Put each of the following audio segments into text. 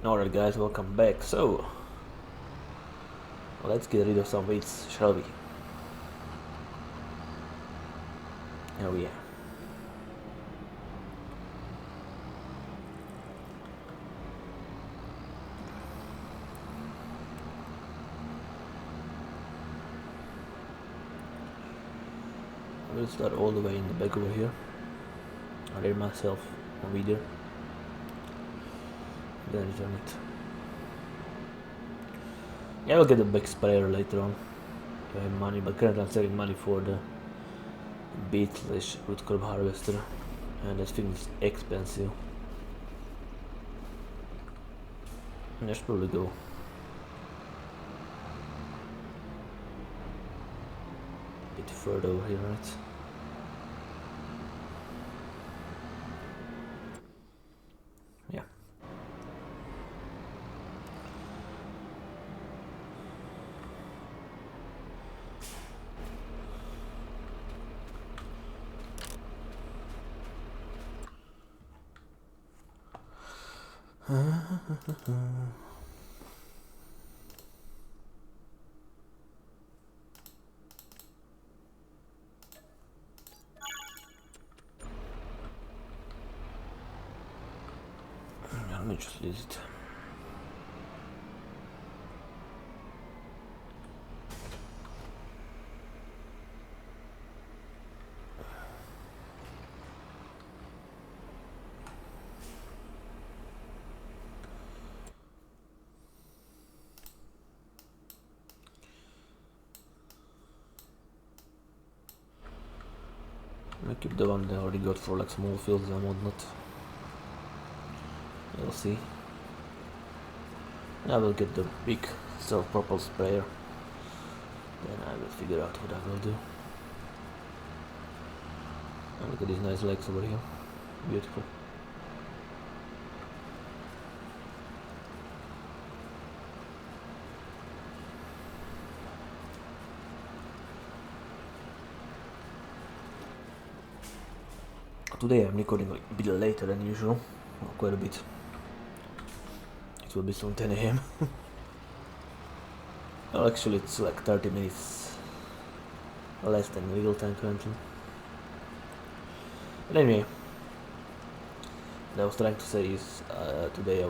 Alright guys, welcome back. So, let's get rid of some weights, shall we? Oh yeah. We'll start all the way in the back over here. I read myself a video. Then return it. Yeah, I'll get a big sprayer later on. If I have money, but currently I'm saving money for the beetle-ish root crop harvester. And that thing is expensive. Let's probably go. A bit further over here, right? Yeah. Let me just use it. I keep the one they already got for like small fields and whatnot. We'll see. I will get the big self-propelled sprayer. Then I will figure out what I will do. And look at these nice legs over here. Beautiful. Today I'm recording a bit later than usual. Well, quite a bit. It will be soon 10 AM. Well, actually it's like 30 minutes less than real time currently. But anyway, what I was trying to say is today I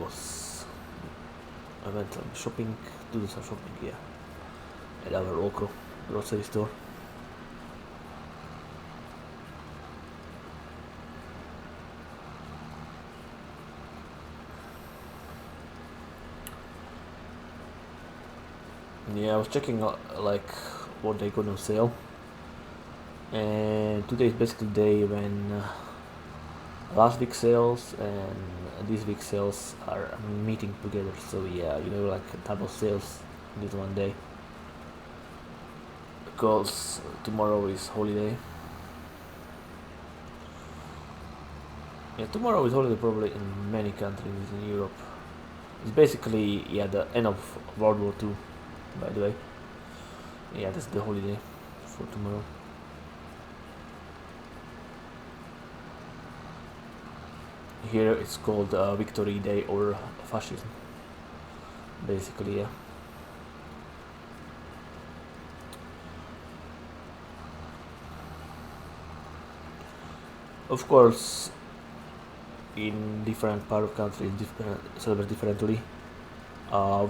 went shopping, to do some shopping, yeah, at our local grocery store. Yeah, I was checking like what they got on sale, and today is basically the day when last week's sales and this week's sales are meeting together. So yeah, like double sales this one day, because tomorrow is holiday. Yeah, tomorrow is holiday probably in many countries in Europe. It's basically the end of World War II, by the way. Yeah, that's the holiday for tomorrow. Here it's called Victory Day or Fascism. Basically, yeah. Of course, in different part of countries, celebrate differently.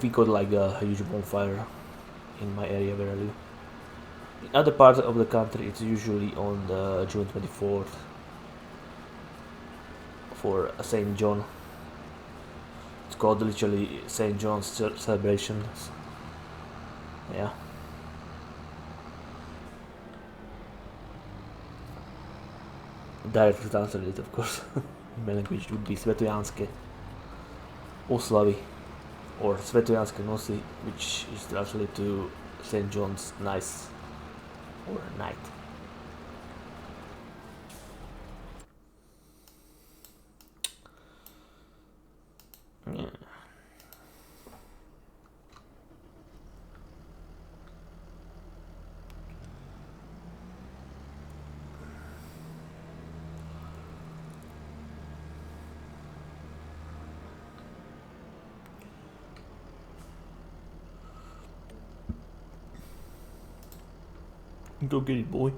We got like a huge bonfire in my area where I live. In other parts of the country, it's usually on the June 24th for Saint John. It's called literally Saint John's celebrations. Yeah. Directly translated, of course. In my language would be Svetojanske oslavy or Svetojanske nosy, which is translated to Saint John's nice or night. Yeah. Go get it, boy.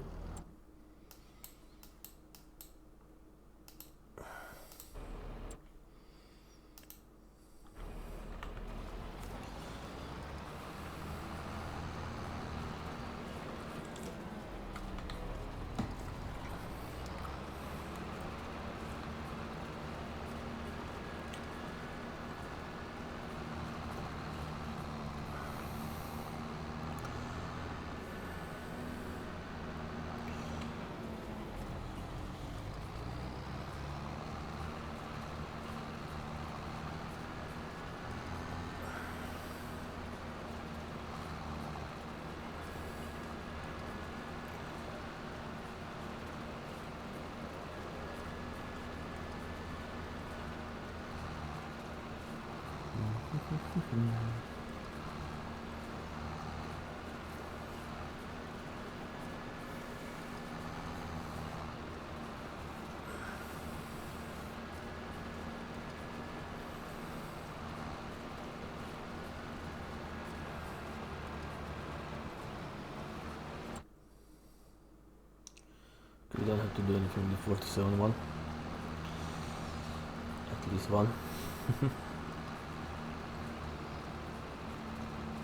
We don't have to do anything with the 47 one. At least one.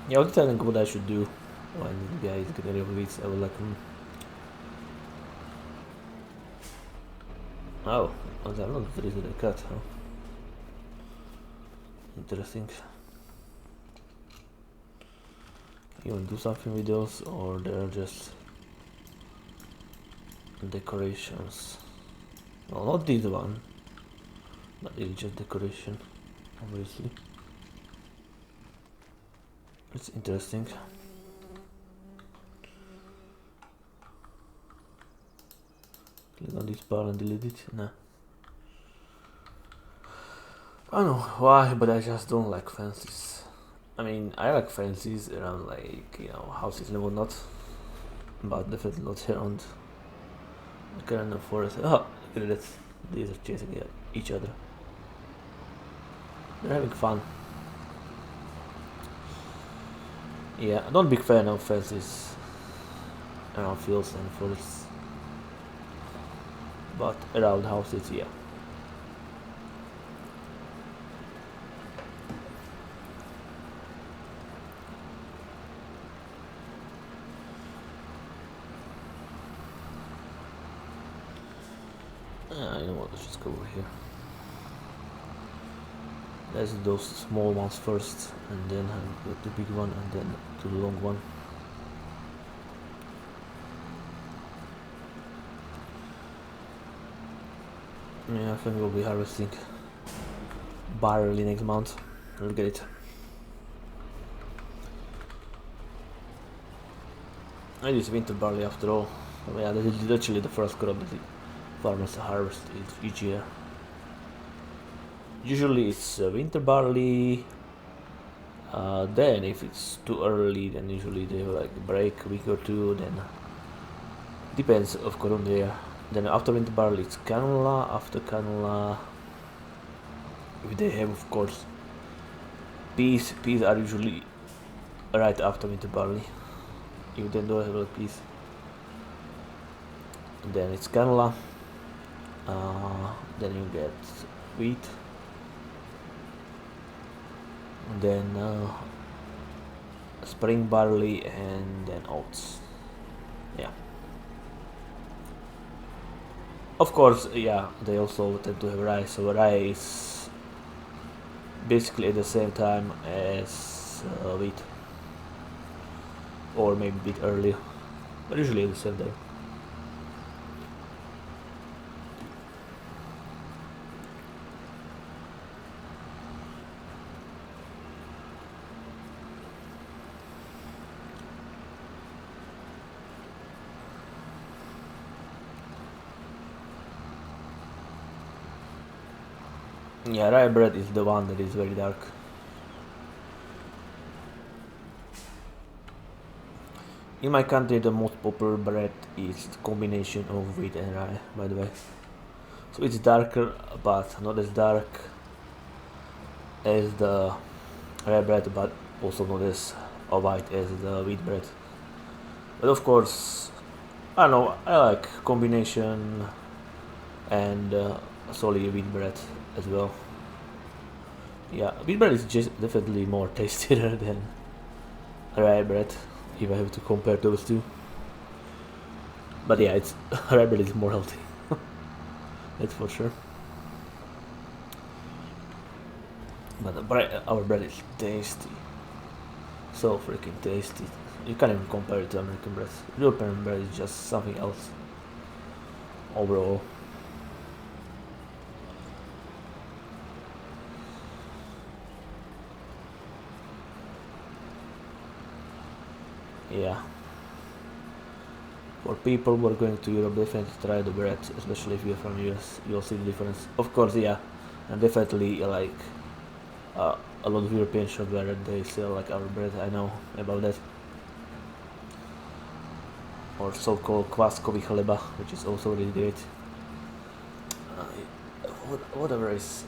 Yeah, I was telling what I should do when the guy is getting rid of weeds. I would like Oh, I don't know if there is a cut, huh? Interesting. You want to do something with those, or they're just decorations? Well, not this one, but it's just decoration, obviously. It's interesting. Click on this bar and delete it? Nah. I don't know why, but I just don't like fences. I mean, I like fences around, like, you know, houses and whatnot, but definitely not around the kind of forest. Oh, look at that. These are chasing each other. They're having fun. Yeah, I'm not a big fan of fences around fields and forests, but around houses, yeah. You know what, let's just go over here. Let's do those small ones first, and then the big one, and then to the long one. Yeah, I think we'll be harvesting barley next month. Look at it. It is winter barley after all. Yeah, that is literally the first crop that the farmers harvest each year. Usually it's winter barley. Then if it's too early, then usually they have like a break, a week or two. Then depends, of course, on the year. Then after winter barley, it's canola. After canola, if they have, of course, peas. Peas are usually right after winter barley. If they don't have like peas, then it's canola. Then you get wheat. Then spring barley, and then oats. Yeah. Of course, yeah, they also tend to have rice. So rice basically at the same time as wheat, or maybe a bit earlier, but usually at the same time. Yeah, rye bread is the one that is very dark. In my country, the most popular bread is the combination of wheat and rye, by the way. So it's darker, but not as dark as the rye bread, but also not as white as the wheat bread. But of course, I don't know, I like combination and solid wheat bread as well. Yeah, wheat bread is just definitely more tastier than rye bread, if I have to compare those two. But yeah, it's rye bread is more healthy. That's for sure. But our bread is tasty. So freaking tasty. You can't even compare it to American bread. European bread is just something else. Overall. Yeah. For people who are going to Europe, definitely try the bread, especially if you're from US. You'll see the difference. Of course, yeah, and definitely like a lot of European shops where they sell like our bread. I know about that. Or so-called kváskový chleba, which is also really great. Whatever is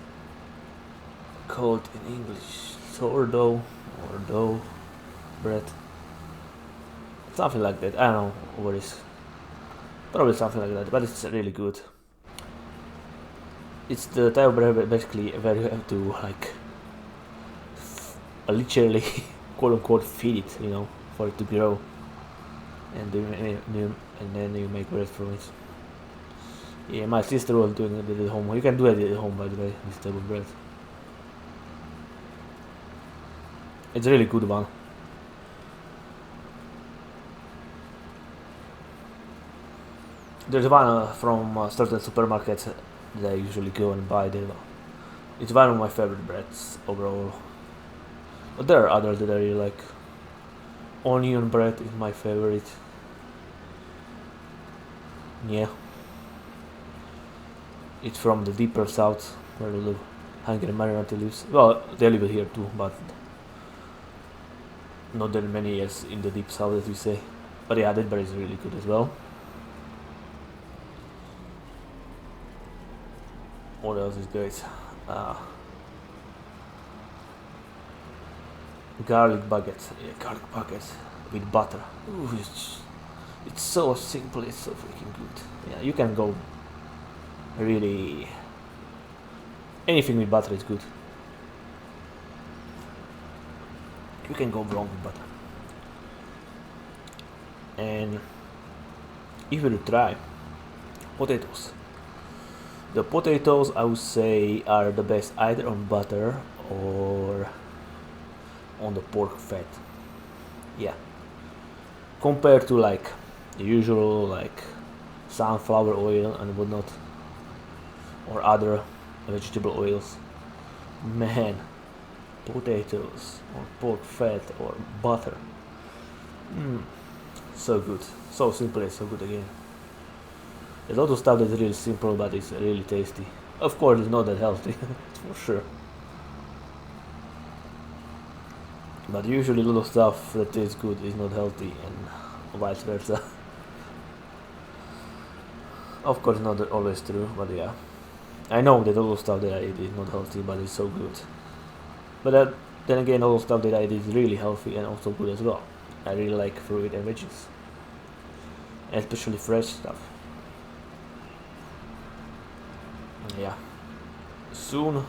called in English, sourdough or dough bread, something like that. I don't know what is. Probably something like that, but it's really good. It's the type of bread basically where you have to like literally quote unquote feed it, you know, for it to grow, and then you make bread from it. Yeah, my sister was doing it at home. You can do it at home, by the way. This type of bread. It's a really good one. There's one from certain supermarkets that I usually go and buy. It's one of my favorite breads overall. But there are others that I really like. Onion bread is my favorite. Yeah. It's from the deeper south where the Hungarian minority lives. Well, they live here too, but not that many years in the deep south, as we say. But yeah, that bread is really good as well. What else is great? Garlic baguette. Yeah, garlic baguette with butter. Ooh, it's so simple, it's so freaking good. Yeah, you can go really... anything with butter is good. You can go wrong with butter. And if you try potatoes, the potatoes I would say are the best either on butter or on the pork fat. Yeah, compared to like the usual like sunflower oil and whatnot, or other vegetable oils. Man, potatoes or pork fat or butter, so good, so simple and so good again. There's a lot of stuff that's really simple but it's really tasty. Of course it's not that healthy, for sure. But usually a lot of stuff that tastes good is not healthy and vice versa. Of course not always true, but yeah. I know that all the stuff that I eat is not healthy, but it's so good. But then again, all the stuff that I eat is really healthy and also good as well. I really like fruit and veggies, especially fresh stuff. Yeah. Soon,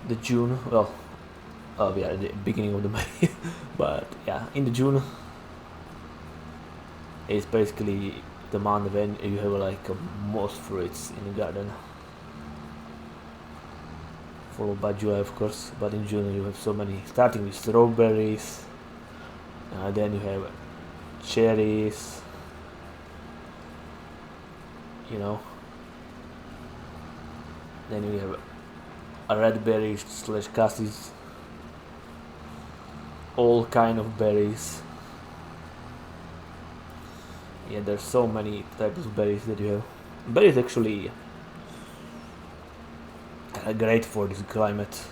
the June. Well, we are at the beginning of the May, but yeah, in the June, it's basically the month when you have like most fruits in the garden, followed by July of course, but in June you have so many, starting with strawberries, then you have cherries, you know, then you have a red berries slash cassis, all kind of berries. Yeah, there's so many types of berries that you have. Berries actually are great for this climate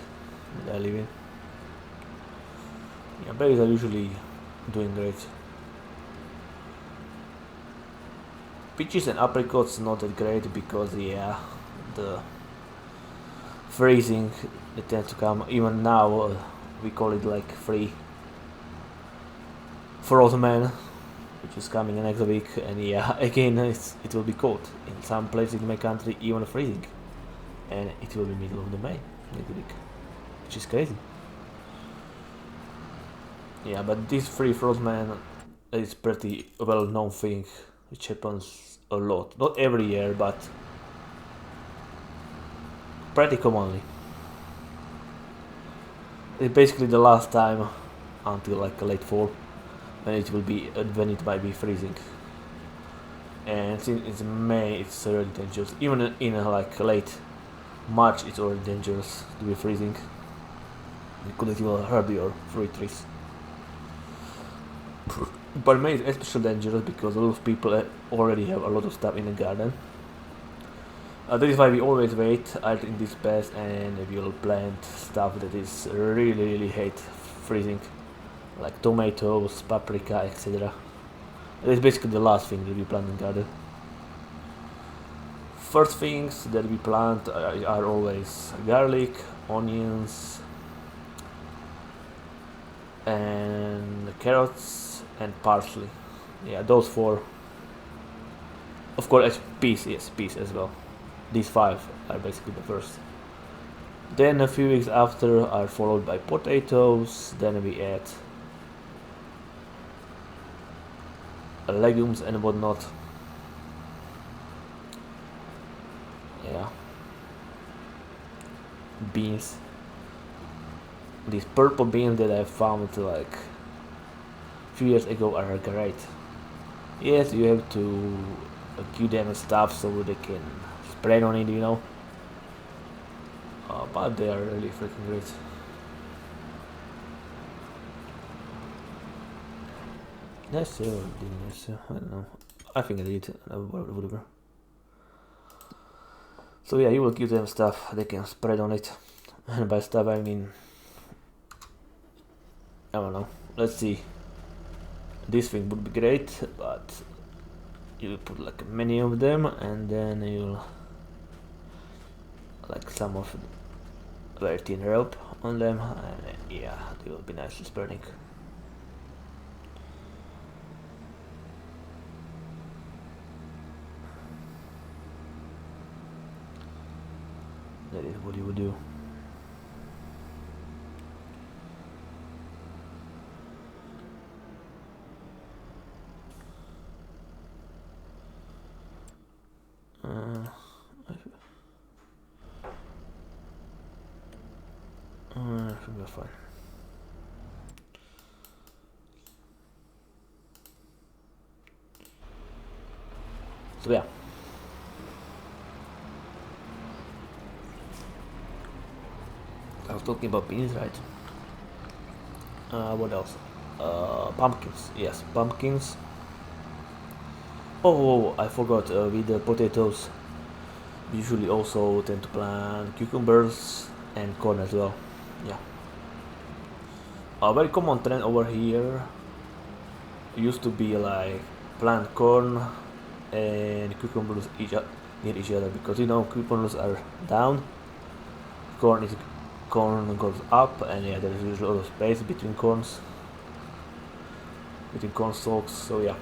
that I live in. Yeah, berries are usually doing great. Peaches and apricots not that great because yeah, the freezing that tends to come. Even now we call it like free frozen man. which is coming next week, and yeah, again it will be cold in some places in my country, even freezing, and it will be middle of the May next week, which is crazy. Yeah, but this free frost man is pretty well known thing, which happens a lot, not every year, but pretty commonly. It's basically the last time until like late fall when it might be freezing. And since it's May, it's already dangerous. Even in like late March, it's already dangerous to be freezing. Because it will hurt your fruit trees. But May is especially dangerous because a lot of people already have a lot of stuff in the garden. That is why we always wait out in this space and we will plant stuff that is really hate freezing, like tomatoes, paprika, etc. That is basically the last thing that we plant in garden. First things that we plant are always garlic, onions, and carrots and parsley. Yeah, those four. Of course, peas, yes, peas as well. These five are basically the first. Then a few weeks after are followed by potatoes. Then we add legumes and whatnot. Yeah, beans. These purple beans that I found like a few years ago are great. Yes, you have to give them stuff so they can spread on it, you know. But they are really freaking great. Nice, didn't I don't know. I think I did. Whatever. So yeah, you will give them stuff they can spread on it. And by stuff I mean, I don't know. Let's see. This thing would be great, but you put like many of them, and then you'll like some of very thin rope on them, and yeah, they will be nicely spreading. That is what you would do. I think we're fine. So yeah. I was talking about beans, right? What else? Pumpkins. Yes, pumpkins. Oh, I forgot. With the potatoes, we usually also tend to plant cucumbers and corn as well. Yeah. A very common trend over here used to be like plant corn and cucumbers near each other, because you know cucumbers are down, corn goes up, and yeah, there is usually a lot of space between corn stalks. So yeah.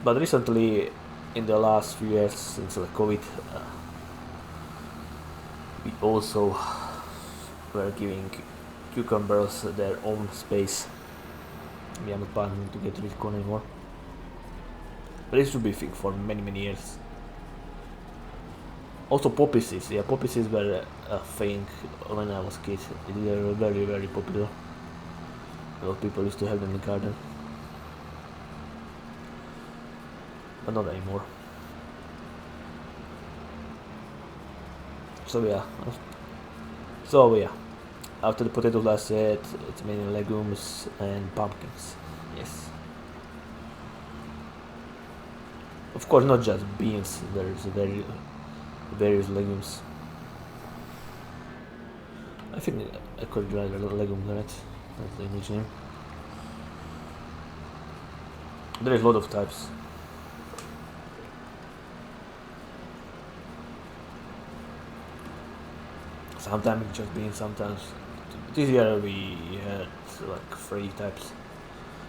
But recently, in the last few years since like COVID, we also were giving cucumbers their own space. We are not planning to get rid of corn anymore. But this should be a thing for many years. Also poppy seeds. Yeah, poppy seeds were a thing when I was a kid. They were very popular. A lot of people used to have them in the garden. But not anymore. So yeah. After the potatoes, I said it's mainly legumes and pumpkins. Yes. Of course, not just beans. There's various legumes. I think I could write legumes, right? That's the English name. There is a lot of types. Sometimes it's just beans, sometimes This year we had like 3 types,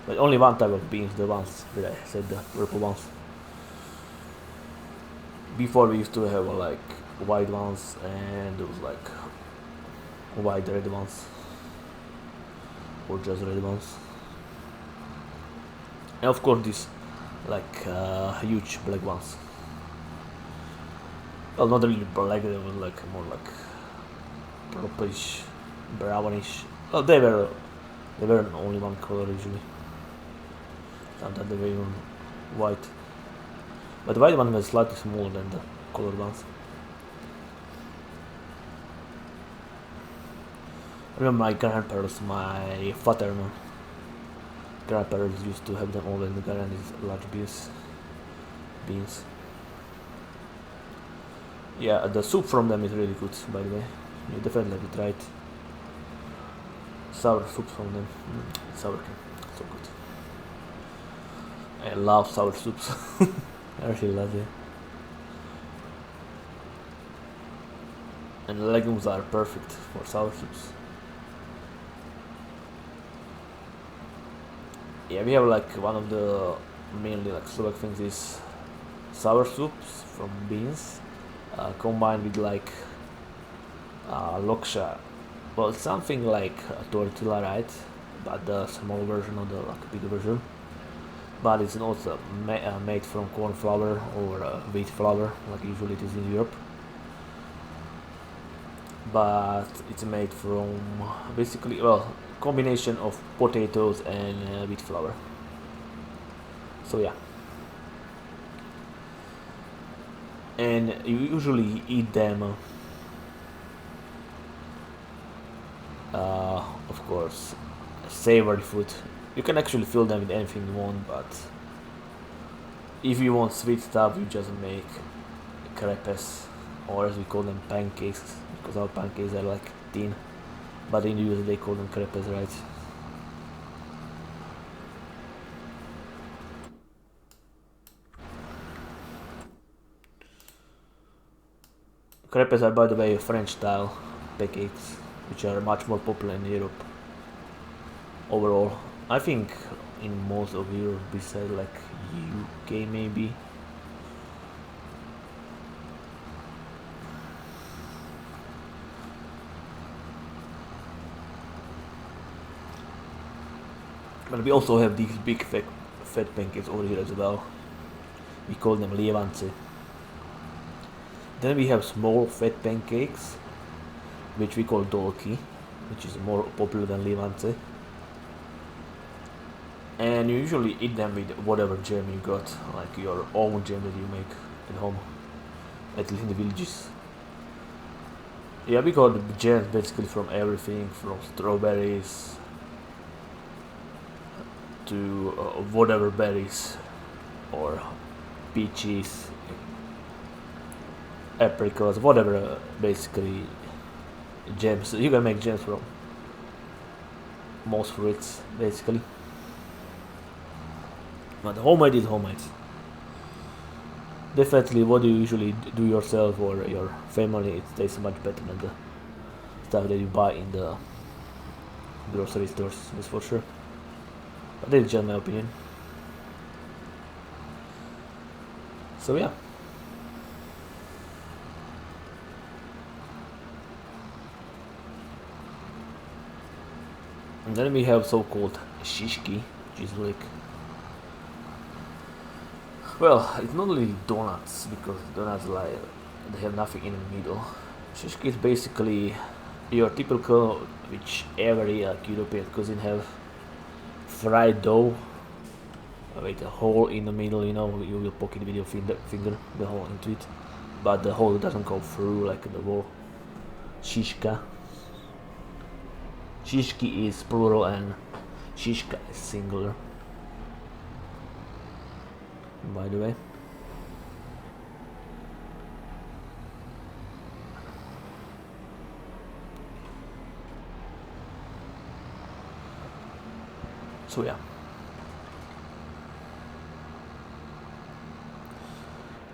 but only one type of beans, the ones that I said, the purple ones. Before we used to have like white ones and there was like white red ones or just red ones, and of course these like huge black ones. Well, not really black, they were like more like purplish, brownish. Well, they were only one color usually. Sometimes they were even white, but the white one was slightly smaller than the colored ones. I remember my grandparents, my father grandparents used to have them all in the garden, these large beans. Yeah, the soup from them is really good, by the way. You definitely have to try it. Sour soup from them. Sour cream, so good. I love sour soups. I really love it. And legumes are perfect for sour soups. Yeah, we have like one of the mainly like Slovak things is sour soups from beans, combined with like loksha. Well, it's something like a tortilla, right? But the small version or the like bigger version. But it's also made from corn flour or wheat flour, like usually it is in Europe. But it's made from basically, well, combination of potatoes and wheat flour. So yeah, and you usually eat them, of course, savory food. You can actually fill them with anything you want, but if you want sweet stuff, you just make crepes, or as we call them, pancakes, because our pancakes are like thin, but in the US they call them crepes, right? Crepes are, by the way, French style pancakes, which are much more popular in Europe overall. I think in most of Europe, besides like UK maybe. But we also have these big fat pancakes over here as well. We call them lievance. Then we have small fat pancakes, which we call dolki, which is more popular than lievance. And you usually eat them with whatever jam you got, like your own jam that you make at home, at least in the villages. Yeah, we got jams basically from everything, from strawberries to whatever berries, or peaches, apricots, whatever, basically jams. You can make jams from most fruits, basically. But homemade is homemade. Definitely, what you usually do yourself or your family, it tastes much better than the stuff that you buy in the grocery stores, that's for sure. But that's just my opinion. So yeah. And then we have so-called shishki, which is like, well, it's not really donuts, because donuts like they have nothing in the middle. Shishki is basically your typical, which every European cuisine have, fried dough with a hole in the middle. You know, you will poke it with your finger the hole into it, but the hole doesn't go through like the wall. Shishka. Shishki is plural and shishka is singular, by the way. So yeah.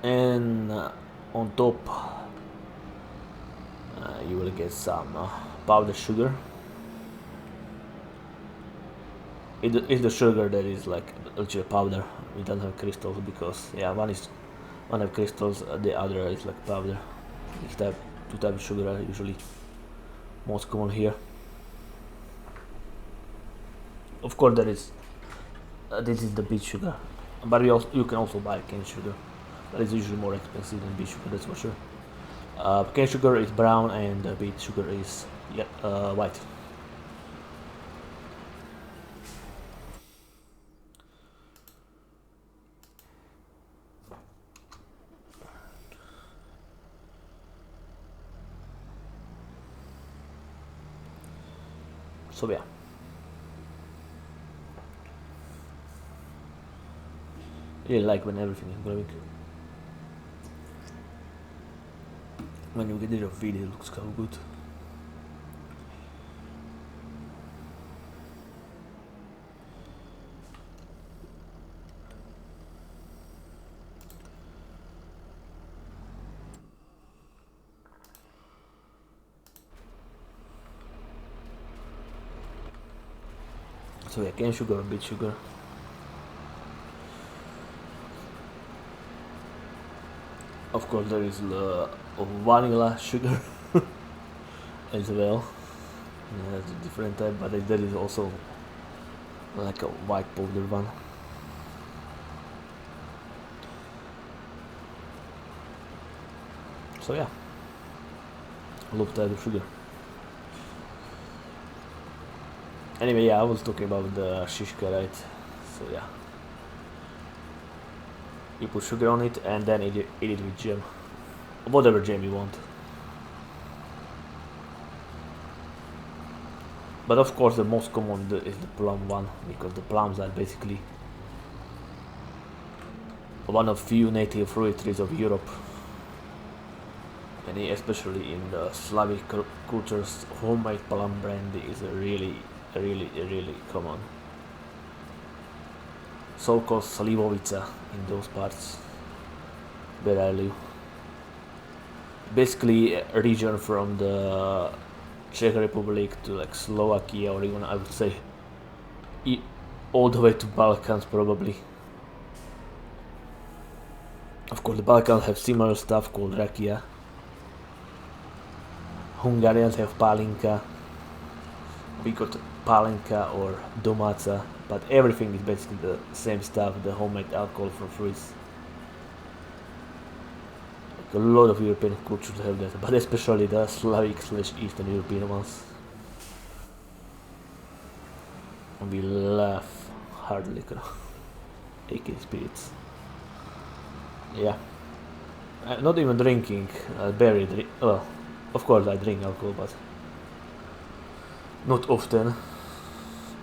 And on top you will get some powdered sugar. It's the sugar that is like actually powder. It doesn't have crystals because yeah, one have crystals, the other is like powder. It's type two types of sugar are usually most common here. Of course, there is this is the beet sugar, but you can also buy cane sugar. That is usually more expensive than beet sugar, that's for sure. Cane sugar is brown and beet sugar is white. So yeah. I really like when everything is glowing. When you get rid of feed, it looks so good. So yeah, cane sugar and beet sugar. Of course, there is vanilla sugar as well. Yeah, it's a different type, but there is also like a white powder one. So yeah, love type of sugar. Anyway, yeah, I was talking about the shishka, right? So yeah, you put sugar on it and then eat it with jam, whatever jam you want. But of course, the most common is the plum one because the plums are basically one of few native fruit trees of Europe, and especially in the Slavic cultures, homemade plum brandy is a really common. So-called slivovica in those parts where I live. Basically, a region from the Czech Republic to like Slovakia, or even I would say all the way to Balkans probably. Of course, the Balkans have similar stuff called rakia. Hungarians have palinka. We got palinka or domaca, but everything is basically the same stuff, the homemade alcohol from fruits. Like a lot of European cultures have that, but especially the Slavic/Eastern European ones. And we love hard liquor, aka spirits. Yeah. Not even drinking, barely drink. Well, of course I drink alcohol, but not often.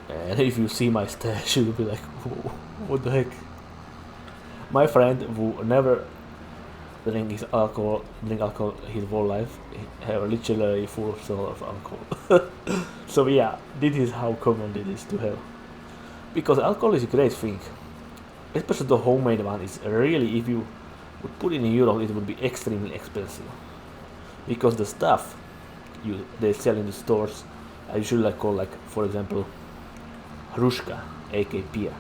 And if you see my stash, you'll be like, what the heck? My friend who never drink alcohol his whole life, he have literally full soul of alcohol. So yeah, this is how common it is to have. Because alcohol is a great thing, especially the homemade one is really, if you would put it in Europe, it would be extremely expensive. Because the stuff they sell in the stores, I usually like call like, for example, hruška, aka beer.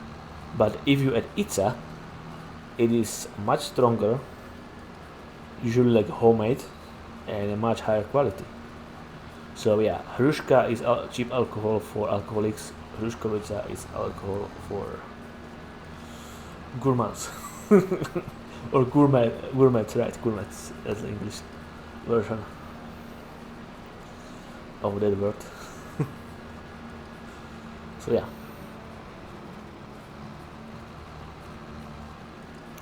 But if you add itza, it is much stronger, usually like homemade, and a much higher quality. So yeah, hruška is cheap alcohol for alcoholics. Hruškovica is alcohol for gourmands. Or gourmets, right? Gourmets, that's the English version of that word. So yeah.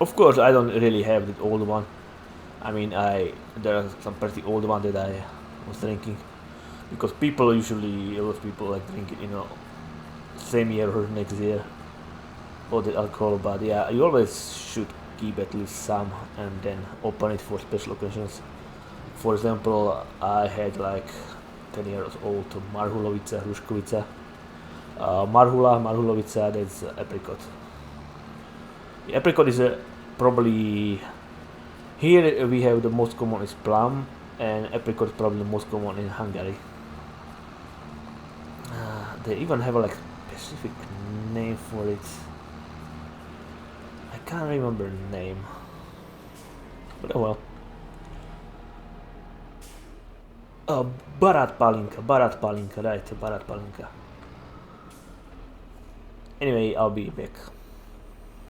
Of course, I don't really have the old one. I mean, there are some pretty old one that I was drinking, because people usually, a lot of people like drink it, same year or next year, all the alcohol. But yeah, you always should keep at least some and then open it for special occasions. For example, I had like 10 years old Marhulovica, Hruškovica. Marhulovica, that's apricot. The apricot is probably, here we have the most common is plum, and apricot is probably the most common in Hungary. They even have like specific name for it. I can't remember the name. But oh well. Barat Palinka, right, Barat Palinka. Anyway, I'll be back.